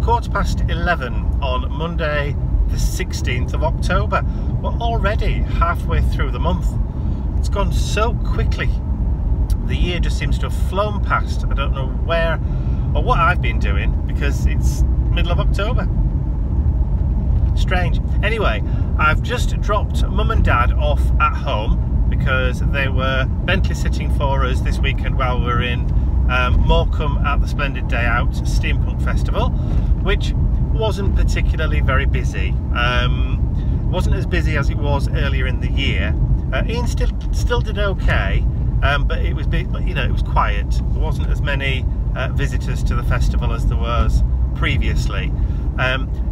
11:15 on Monday the 16th of October. We're already halfway through the month. It's gone so quickly. The year just seems to have flown past. I don't know where or what I've been doing because it's middle of October. Strange. Anyway, I've just dropped Mum and Dad off at home because they were Bentley sitting for us this weekend while we were in Morecambe at the Splendid Day Out Steampunk Festival, which wasn't particularly very busy. Wasn't as busy as it was earlier in the year. Ian still did okay, but it was it was quiet. There wasn't as many visitors to the festival as there was previously.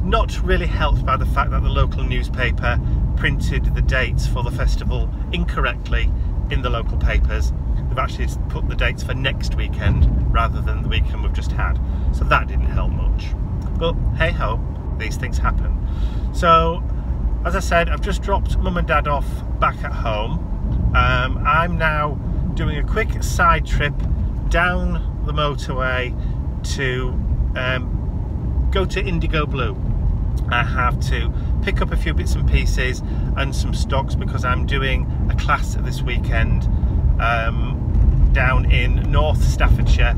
Not really helped by the fact that the local newspaper printed the dates for the festival incorrectly in the local papers. They've actually put the dates for next weekend rather than the weekend we've just had, so that didn't help much. But hey ho, these things happen. So as I said, I've just dropped Mum and Dad off back at home. I'm now doing a quick side trip down the motorway to go to Indigo Blue. I have to pick up a few bits and pieces and some stocks because I'm doing a class this weekend down in North Staffordshire,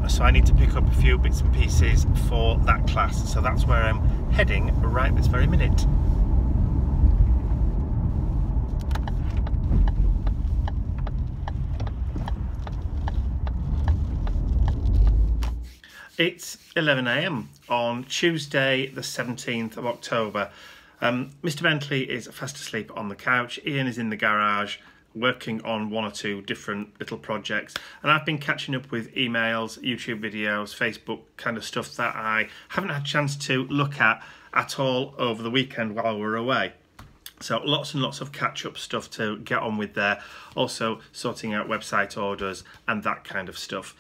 so I need to pick up a few bits and pieces for that class, so that's where I'm heading right this very minute. It's 11 AM on Tuesday the 17th of October. Mr. Bentley is fast asleep on the couch. Ian is in the garage working on one or two different little projects, and I've been catching up with emails, YouTube videos, Facebook kind of stuff that I haven't had a chance to look at all over the weekend while we're away. So lots and lots of catch-up stuff to get on with there. Also sorting out website orders and that kind of stuff.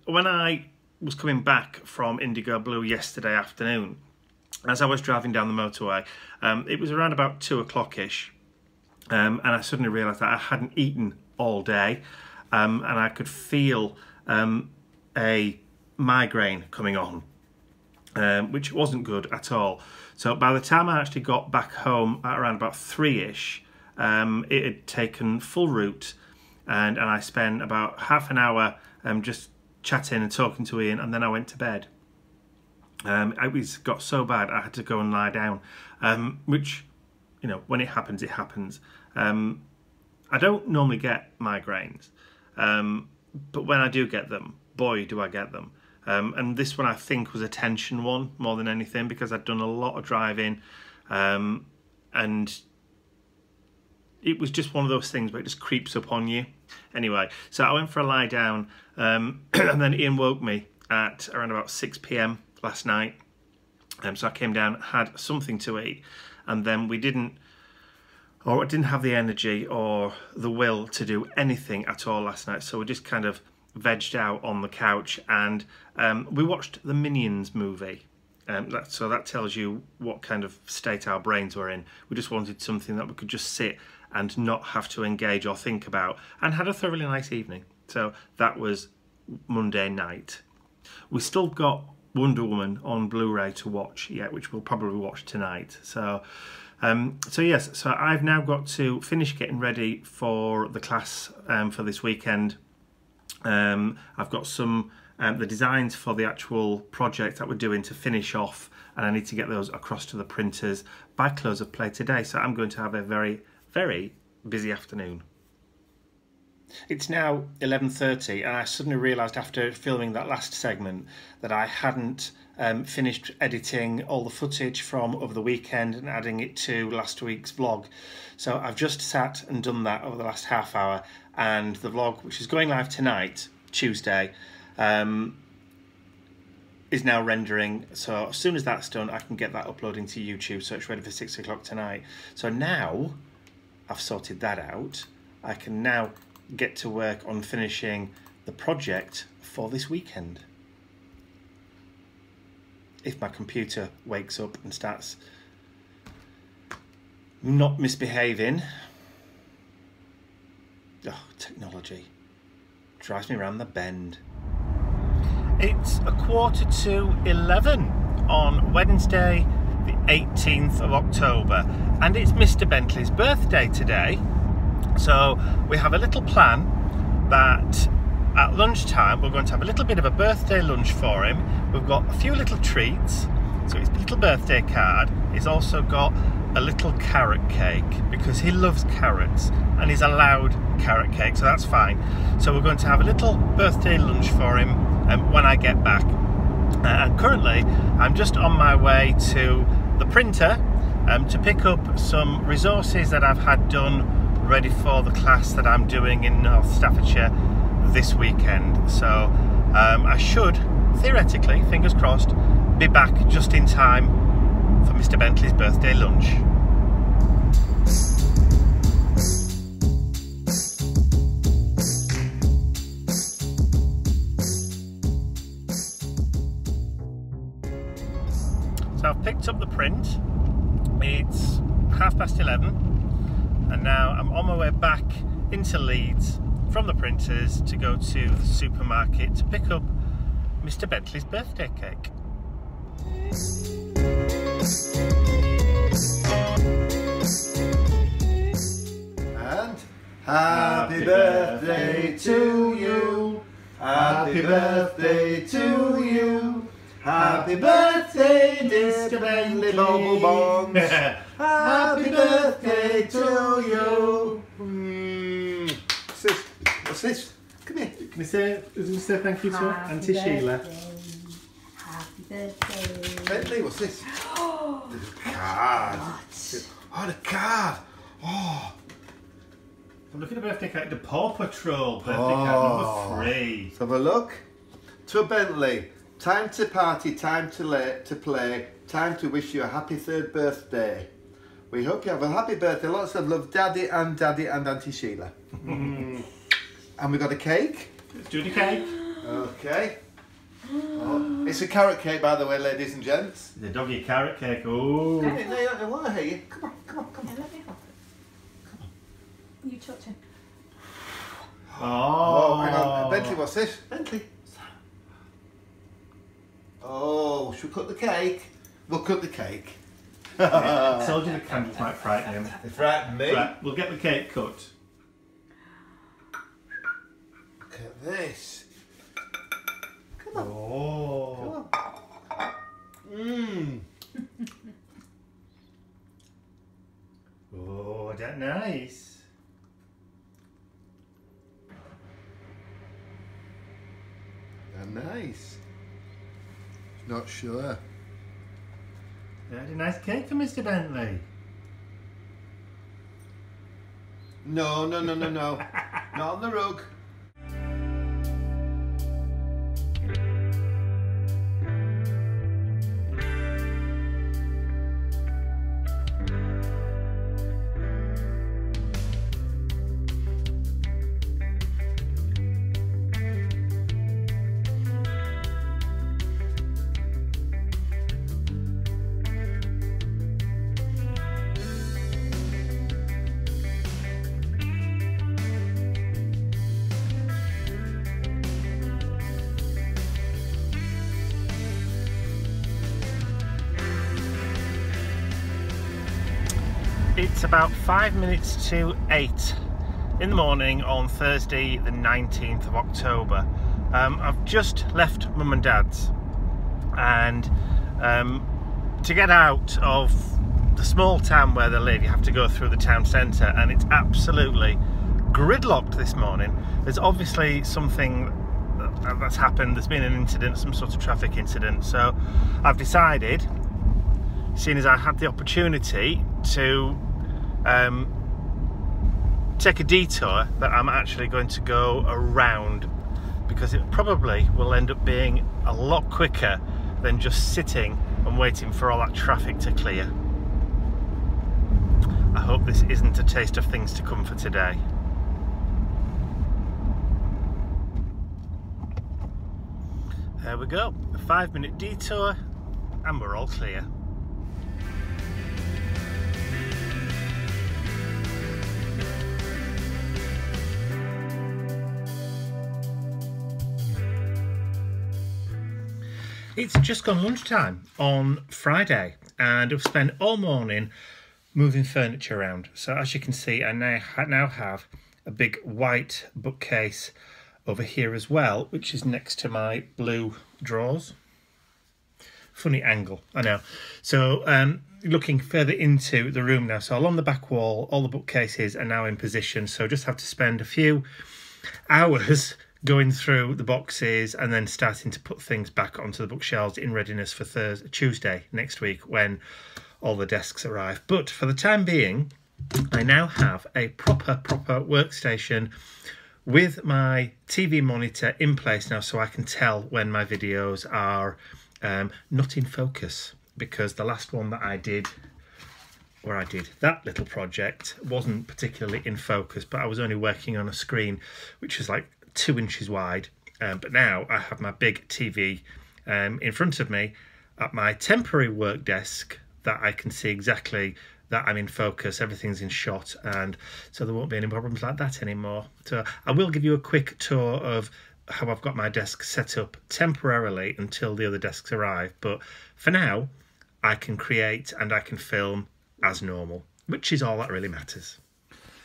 When I was coming back from Indigo Blue yesterday afternoon, as I was driving down the motorway, it was around about 2 o'clock-ish, and I suddenly realised that I hadn't eaten all day, and I could feel a migraine coming on, which wasn't good at all. So by the time I actually got back home at around about 3-ish, it had taken full root, and I spent about half an hour just chatting and talking to Ian, and then I went to bed. It got so bad I had to go and lie down, which, you know, when it happens, it happens. I don't normally get migraines, but when I do get them, boy do I get them. And this one I think was a tension one more than anything, because I'd done a lot of driving, and it was just one of those things where it just creeps up on you. Anyway, so I went for a lie down, and then Ian woke me at around about 6 PM last night. So I came down, had something to eat, and then I didn't have the energy or the will to do anything at all last night. So we just kind of vegged out on the couch, and we watched the Minions movie. So that tells you what kind of state our brains were in. We just wanted something that we could just sit and not have to engage or think about, and had a thoroughly nice evening. So that was Monday night. We still got Wonder Woman on Blu-ray to watch yet, which we'll probably watch tonight. So yes, so I've now got to finish getting ready for the class for this weekend. I've got some the designs for the actual project that we're doing to finish off, and I need to get those across to the printers by close of play today. So I'm going to have a very, very busy afternoon. It's now 11:30, and I suddenly realised after filming that last segment that I hadn't finished editing all the footage from over the weekend and adding it to last week's vlog. So I've just sat and done that over the last half hour, and the vlog, which is going live tonight, Tuesday, is now rendering. So as soon as that's done, I can get that uploading to YouTube, so it's ready for 6 o'clock tonight. So now I've sorted that out, I can now get to work on finishing the project for this weekend. If my computer wakes up and starts not misbehaving. Oh, technology drives me around the bend. It's 11:15 on Wednesday the 18th of October, and it's Mr. Bentley's birthday today. So we have a little plan that at lunchtime we're going to have a little bit of a birthday lunch for him. We've got a few little treats, so his little birthday card. He's also got a little carrot cake because he loves carrots and he's allowed carrot cake, so that's fine. So we're going to have a little birthday lunch for him when I get back. And currently I'm just on my way to the printer to pick up some resources that I've had done ready for the class that I'm doing in North Staffordshire this weekend. So I should theoretically, fingers crossed, be back just in time for Mr. Bentley's birthday lunch. So I've picked up the print. It's 11:30 and now I'm on my way back into Leeds from the printers to go to the supermarket to pick up Mr. Bentley's birthday cake. And happy birthday to you, happy birthday to you, happy birthday Mr. Bentley Bubble Bonds, happy birthday to you. What's this? Come here. Can you say thank you to Auntie Sheila? Happy birthday. Bentley, what's this? The card. Oh, the card. Oh. I'm looking at the birthday cake, the Paw Patrol birthday card number 3. Let's have a look. To Bentley, time to party, time to play, time to wish you a happy 3rd birthday. We hope you have a happy birthday. Lots of love, Daddy and Auntie Sheila. And we got a cake. Let's do the cake. Okay. Oh, it's a carrot cake, by the way, ladies and gents. The doggy carrot cake. Oh. No, I want to hear you. Come on. Yeah, let me hold it. Come on. You touch it. Oh, hang on. Bentley, what's this? Bentley. Oh, should we cut the cake? We'll cut the cake. I told you the candles might frighten him. They frightened me. Right, we'll get the cake cut. Look at this. Come on. Oh. Come on. Oh, that's nice. They're nice. Not sure. That's a nice cake for Mr. Bentley. No. Not on the rug. It's about 5 minutes to 8 in the morning on Thursday the 19th of October. I've just left Mum and Dad's, and to get out of the small town where they live you have to go through the town centre, and it's absolutely gridlocked this morning. There's obviously something that's happened. There's been an incident, some sort of traffic incident, so I've decided, seeing as I had the opportunity to take a detour, that I'm actually going to go around, because it probably will end up being a lot quicker than just sitting and waiting for all that traffic to clear. I hope this isn't a taste of things to come for today. There we go, a 5-minute detour and we're all clear. It's just gone lunchtime on Friday and I've spent all morning moving furniture around. So as you can see, I now have a big white bookcase over here as well, which is next to my blue drawers. Funny angle, I know. So looking further into the room now. So along the back wall, all the bookcases are now in position. So just have to spend a few hours going through the boxes and then starting to put things back onto the bookshelves in readiness for Tuesday next week when all the desks arrive. But for the time being, I now have a proper workstation with my TV monitor in place now, so I can tell when my videos are not in focus, because the last one that I did, where I did that little project, wasn't particularly in focus, but I was only working on a screen which is like 2 inches wide. But now I have my big TV in front of me at my temporary work desk that I can see exactly that I'm in focus, everything's in shot, and so there won't be any problems like that anymore. So I will give you a quick tour of how I've got my desk set up temporarily until the other desks arrive, but for now I can create and I can film as normal, which is all that really matters.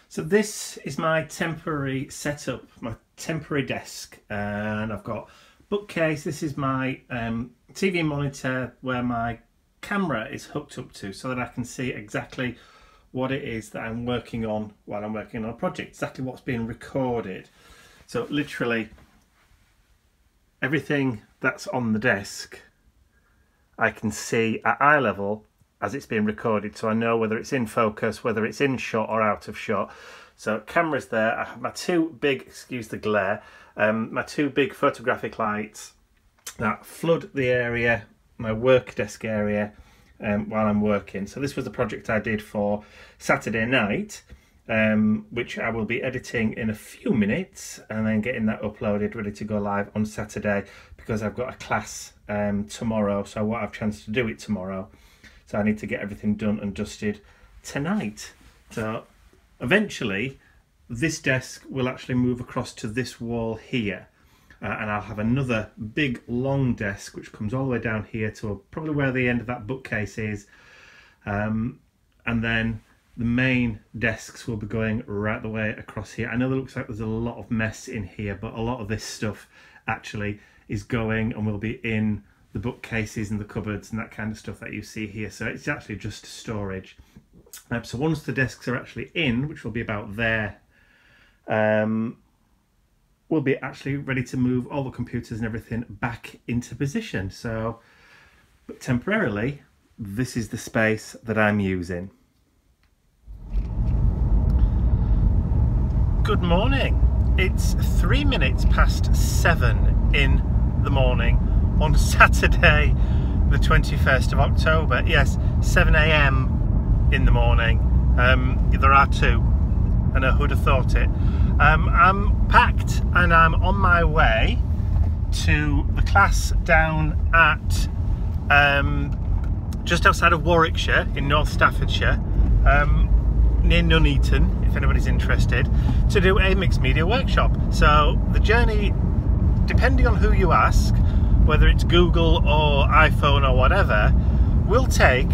So this is my temporary setup, my temporary desk, and I've got bookcase. This is my TV monitor where my camera is hooked up to, so that I can see exactly what it is that I'm working on while I'm working on a project, exactly what's being recorded. So literally everything that's on the desk I can see at eye level as it's being recorded, so I know whether it's in focus, whether it's in shot or out of shot. So camera's there. I have my two big, excuse the glare, my two big photographic lights that flood the area, my work desk area, while I'm working. So this was the project I did for Saturday night, which I will be editing in a few minutes and then getting that uploaded, ready to go live on Saturday, because I've got a class tomorrow, so I won't have a chance to do it tomorrow. So I need to get everything done and dusted tonight. So eventually this desk will actually move across to this wall here, and I'll have another big long desk which comes all the way down here to probably where the end of that bookcase is, and then the main desks will be going right the way across here. I know it looks like there's a lot of mess in here, but a lot of this stuff actually is going and will be in the bookcases and the cupboards and that kind of stuff that you see here. So it's actually just storage. So once the desks are actually in, which will be about there, we'll be actually ready to move all the computers and everything back into position. So, but temporarily, this is the space that I'm using. Good morning. It's 3 minutes past 7 in the morning on Saturday the 21st of October. Yes, 7 AM in the morning. There are two. I know, who'd have thought it. I'm packed and I'm on my way to the class down at just outside of Warwickshire in North Staffordshire, near Nuneaton, if anybody's interested, to do a mixed media workshop. So the journey, depending on who you ask, whether it's Google or iPhone or whatever, will take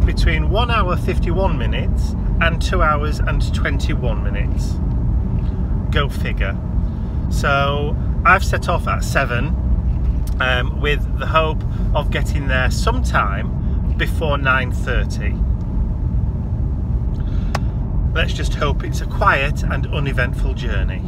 between 1 hour 51 minutes and 2 hours and 21 minutes. Go figure. So I've set off at 7 with the hope of getting there sometime before 9:30. Let's just hope it's a quiet and uneventful journey.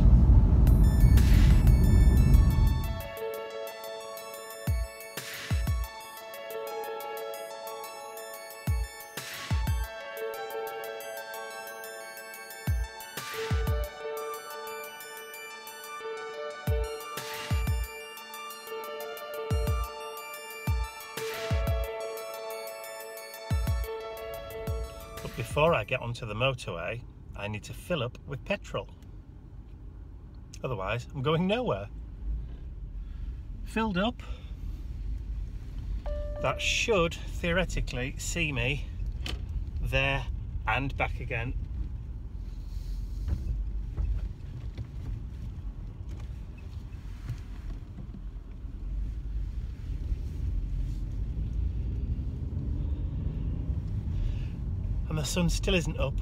But before I get onto the motorway, I need to fill up with petrol. Otherwise, I'm going nowhere. Filled up. That should theoretically see me there and back again. and the sun still isn't up.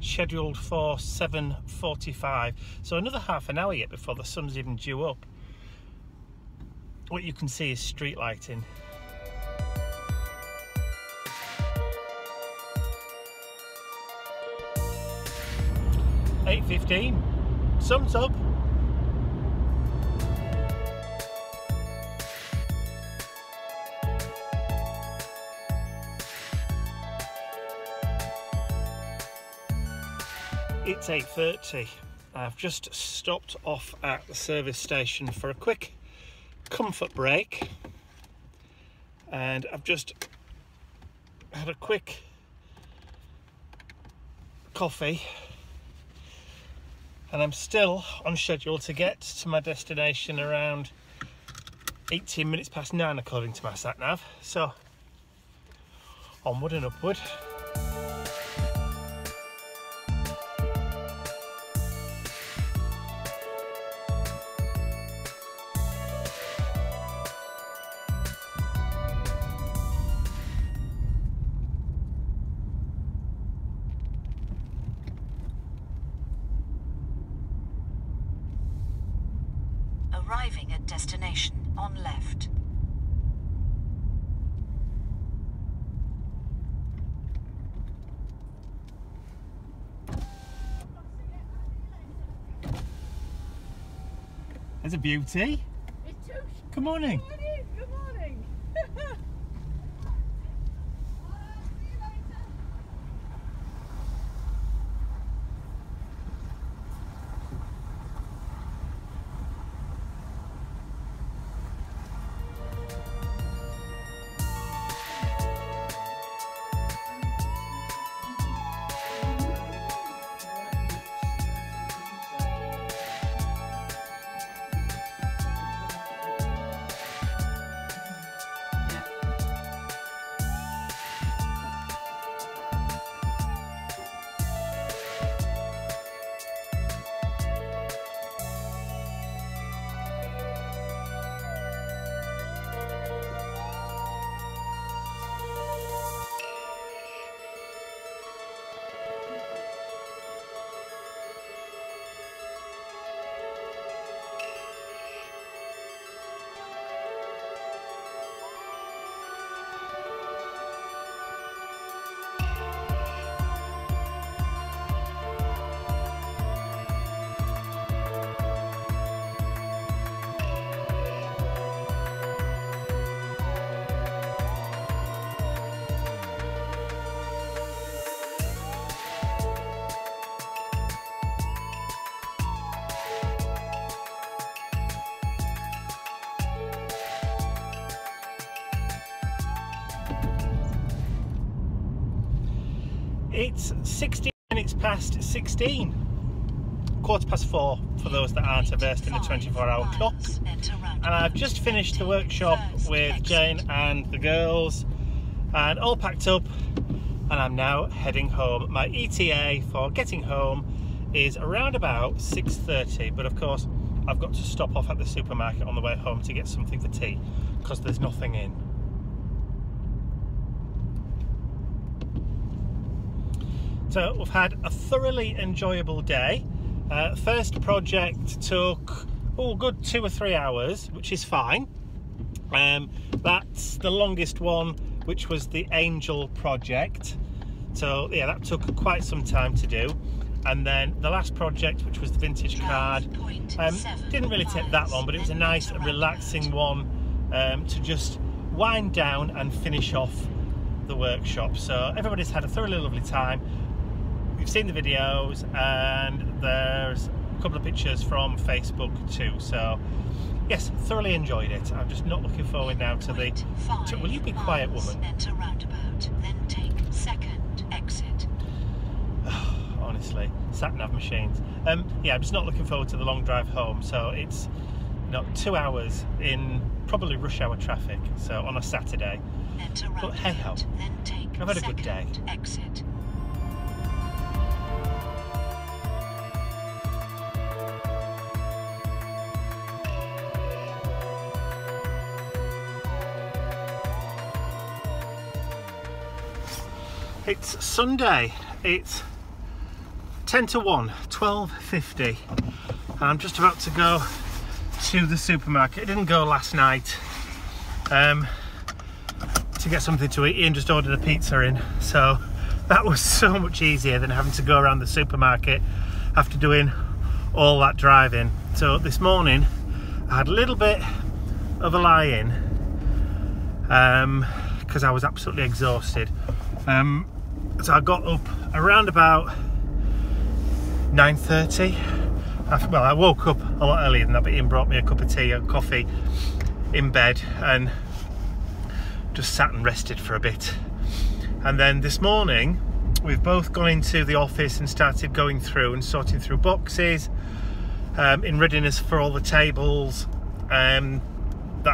Scheduled for 7:45, so another half an hour yet before the sun's even due up. What you can see is street lighting. "8:15, sun's up." It's 8:30. I've just stopped off at the service station for a quick comfort break, and I've just had a quick coffee, and I'm still on schedule to get to my destination around 18 minutes past 9 according to my sat nav. So onward and upward. Arriving at destination on left. There's a beauty. Good morning. Good morning. It's 16 minutes past 16. 4:15 for those that aren't versed in the 24-hour clock. And I've just finished the workshop with Jane and the girls, and all packed up, and I'm now heading home. My ETA for getting home is around about 6:30, but of course I've got to stop off at the supermarket on the way home to get something for tea because there's nothing in. So we've had a thoroughly enjoyable day. First project took a good 2 or 3 hours, which is fine. That's the longest one, which was the Angel project. So yeah, that took quite some time to do. And then the last project, which was the vintage card, didn't really take that long, but it was a nice relaxing one to just wind down and finish off the workshop. So everybody's had a thoroughly lovely time. We've seen the videos, and there's a couple of pictures from Facebook too. So yes, thoroughly enjoyed it. I'm just not looking forward now to the... will you be quiet, woman? Enter roundabout, then take second exit. Honestly, sat-nav machines. Yeah, I'm just not looking forward to the long drive home. So it's 2 hours in probably rush hour traffic, so on a Saturday. But hey ho, I've had a good day. Exit. It's Sunday, it's 10 to 1, 12:50, and I'm just about to go to the supermarket. I didn't go last night to get something to eat. Ian just ordered a pizza in, so that was so much easier than having to go around the supermarket after doing all that driving. So this morning I had a little bit of a lie-in because I was absolutely exhausted. So I got up around about 9:30. Well, I woke up a lot earlier than that, but Ian brought me a cup of tea and coffee in bed and just sat and rested for a bit. And then this morning we've both gone into the office and started going through and sorting through boxes in readiness for all the tables that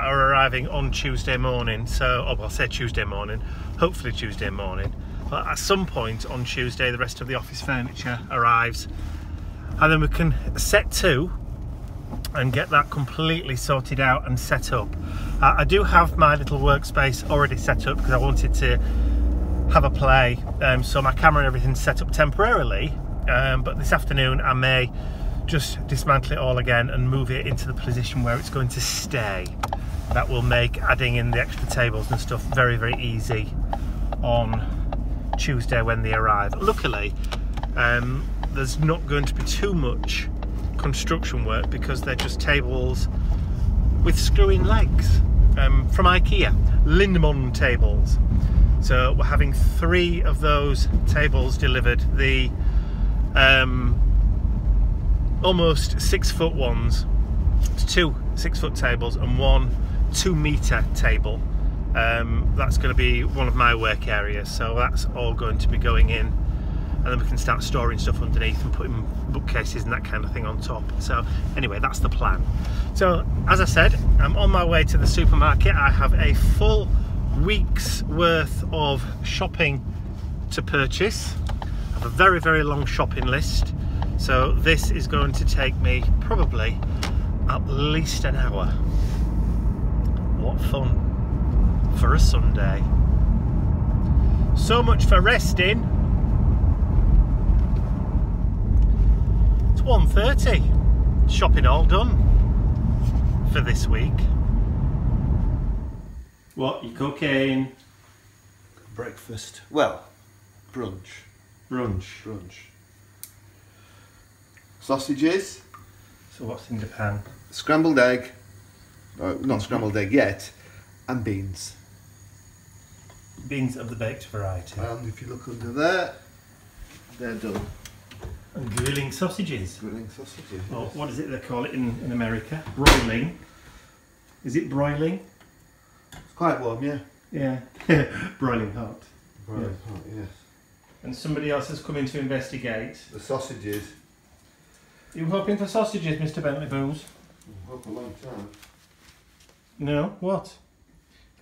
are arriving on Tuesday morning. So, I'll say Tuesday morning, hopefully Tuesday morning. But at some point on Tuesday, the rest of the office furniture arrives, and then we can set to and get that completely sorted out and set up. I do have my little workspace already set up because I wanted to have a play, so my camera and everything's set up temporarily, but this afternoon I may just dismantle it all again and move it into the position where it's going to stay. That will make adding in the extra tables and stuff very, very easy on Tuesday when they arrive. Luckily, there's not going to be too much construction work because they're just tables with screw-in legs from IKEA, Lindemon tables. So we're having 3 of those tables delivered, the almost 6-foot ones, 2 6-foot tables and 1 2-meter table. That's going to be one of my work areas, so that's all going to be going in, and then we can start storing stuff underneath and putting bookcases and that kind of thing on top. So anyway, that's the plan. So as I said, I'm on my way to the supermarket. I have a full week's worth of shopping to purchase. I have a very, very long shopping list, so this is going to take me probably at least an hour. What fun for a Sunday. So much for resting. It's 1:30. Shopping all done for this week. What you cooking? Breakfast. Well, brunch. Brunch. Brunch. Sausages. So what's in the pan? Scrambled egg. Not scrambled egg yet. And beans. Beans of the baked variety. And if you look under there, they're done. And grilling sausages. Grilling sausages. Or what is it they call it in America? Broiling. Is it broiling? It's quite warm, yeah. Yeah. Broiling hot. Broiling hot, yes. And somebody else has come in to investigate. The sausages. You hoping for sausages, Mr. Bentley Booze? Hope a long time. No? What?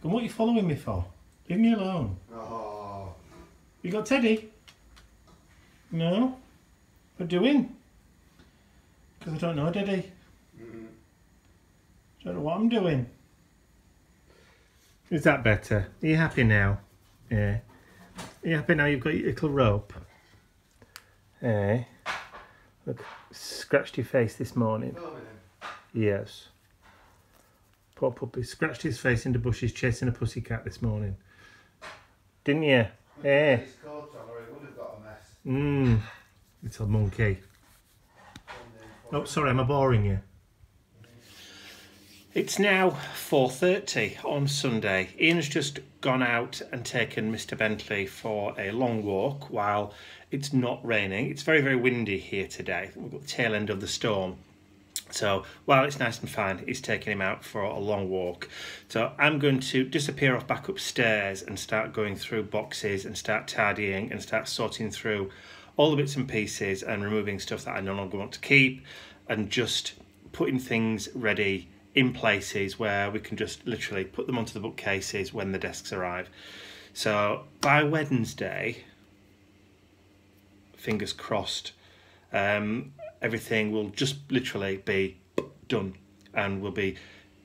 And what are you following me for? Leave me alone. Oh. You got Teddy? No? What doing? Because I don't know, Teddy. Don't know what I'm doing. Is that better? Are you happy now? Yeah. Are you happy now you've got your little rope? Eh? Look, scratched your face this morning. Yes. Poor puppy scratched his face into bushes chasing a pussycat this morning. Didn't you? Eh? Little monkey. Oh, sorry, am I boring you? It's now 4:30 on Sunday. Ian's just gone out and taken Mr. Bentley for a long walk while it's not raining. It's very, very windy here today. We've got the tail end of the storm. So while it's nice and fine, he's taking him out for a long walk. So I'm going to disappear off back upstairs and start going through boxes and start tidying and start sorting through all the bits and pieces and removing stuff that I no longer want to keep and just putting things ready in places where we can just literally put them onto the bookcases when the desks arrive. So by Wednesday, fingers crossed, everything will just literally be done and we'll be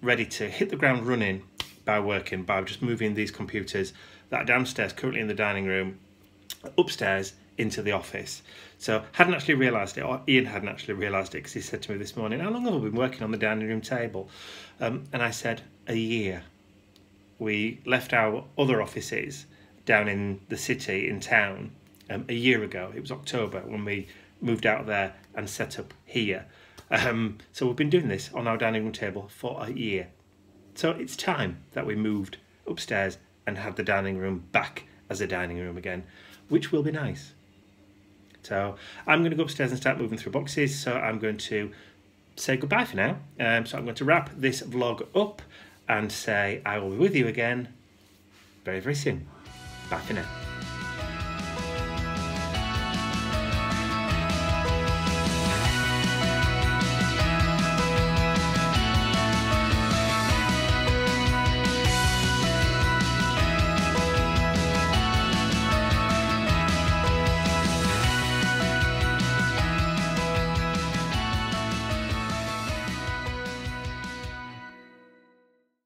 ready to hit the ground running by just moving these computers that are downstairs currently in the dining room upstairs into the office. So hadn't actually realised it, or Ian hadn't actually realised it, because he said to me this morning, how long have I been working on the dining room table? And I said, a year. We left our other offices down in the city, in town, a year ago. It was October when we moved out there and set up here. So we've been doing this on our dining room table for a year. So it's time that we moved upstairs and had the dining room back as a dining room again, which will be nice. So I'm going to go upstairs and start moving through boxes. So I'm going to say goodbye for now. So I'm going to wrap this vlog up and say I will be with you again very, very soon. Bye for now.